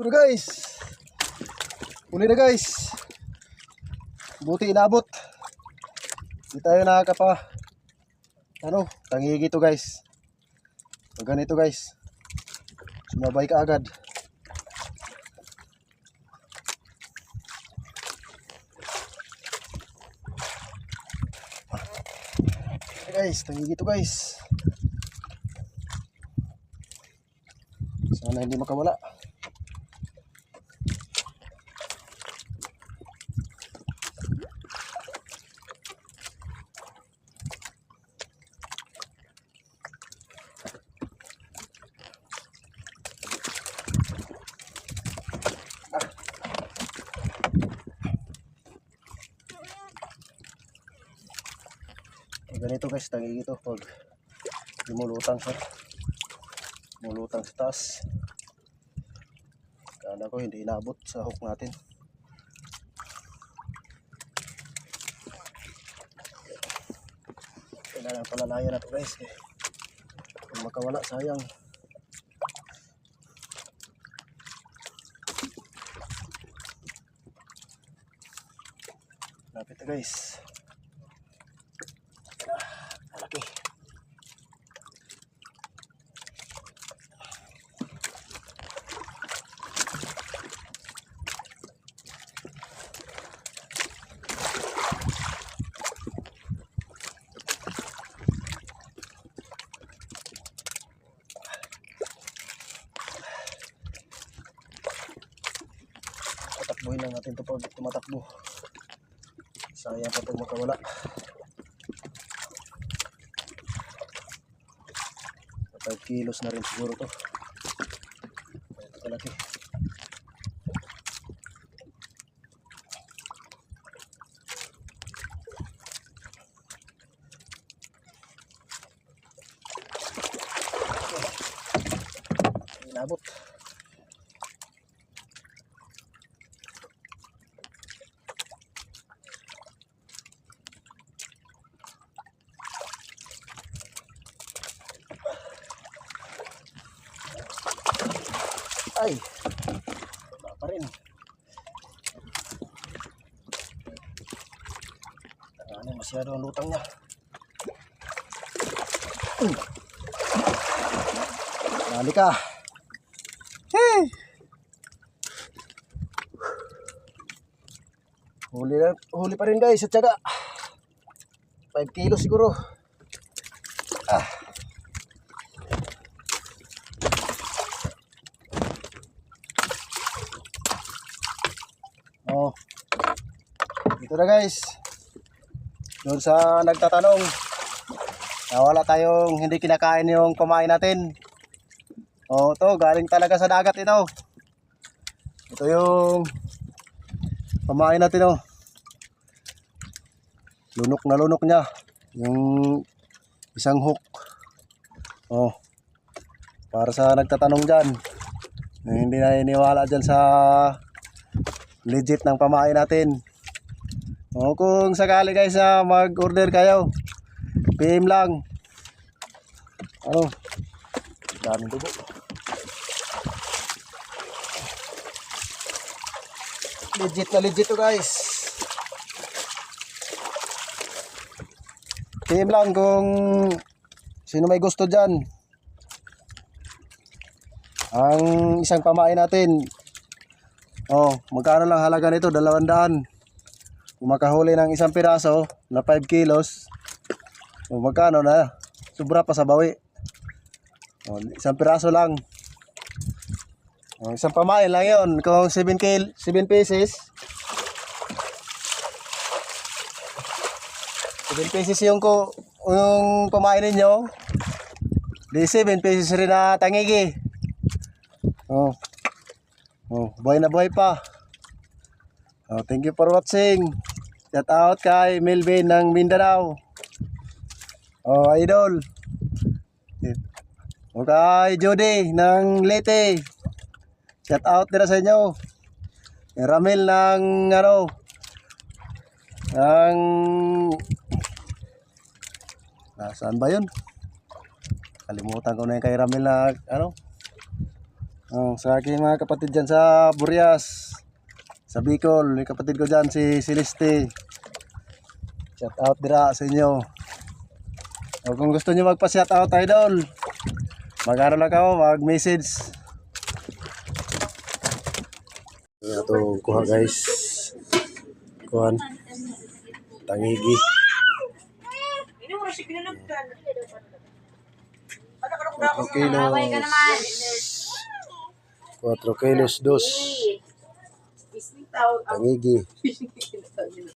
Ito na guys. Uli na guys. Buti inabot. Hindi tayo nakakapa. Tangigi to guys. Pag ganito guys, sumabay ka agad. Guys, tangigi to guys. Sana hindi makawala. Ganito guys, tangigi to pag lumulutang siya. Lumulutang sa taas. Kala ko hindi inabot sa hook natin. Kailangan palalayan na to guys. Kung makawala, sayang. Lapit na guys. Malaki. Tatakbuhin lang natin ito pag tumatakbo. Sayang pa pag makawala. 5 kilos na rin siguro to. Ito kalaki. Inabot. Ay, wala pa rin. Ano, masyado ang lutang niya. Dali ka. Hey! Huli pa rin guys, at syaga 5 kilos siguro. Oh, ito na guys. Doon sa nagtatanong, wala tayong hindi kinakain yung pamain natin. Oh, to galing talaga sa dagat ito. Ito yung pamain natin oh. Lunok na lunok niya yung isang hook. Oh, para sa nagtatanong dyan, hindi na iniwala dyan sa legit ng pamain natin. O kung sakali guys na mag-order kayo, PM lang. Daming dugo. Legit na legit to guys. PM lang kung sino may gusto dyan. Ang isang pamain natin, magkano lang halaga nito? 200. Kung makahuli ng isang piraso na 5 kilos, magkano na? Sobra pa sa bawi. Isang piraso lang. Isang pamain lang yun. Kung 7 pieces, 7 pieces yung pamain ninyo, di 7 pieces rin na tangigi. Buhay na buhay pa. Thank you for watching. Shout out kay Melvin ng Mindanao. Idol. Kay Jody ng Leyte. Shout out dira sa inyo. Ramil ng saan ba yun? Kalimutan ko na yung kay Ramil na Oh, sa aking mga kapatid dyan sa Burias, sa Bicol, may kapatid ko dyan si Celeste. Shout out dira sa inyo. O kung gusto niyo magpa-shout out idol, mag-ano lang ako, mag-message. Ito kuha guys. Kuhan. Tangigi. 4 kilos. 4 kilos dos. Tangigi.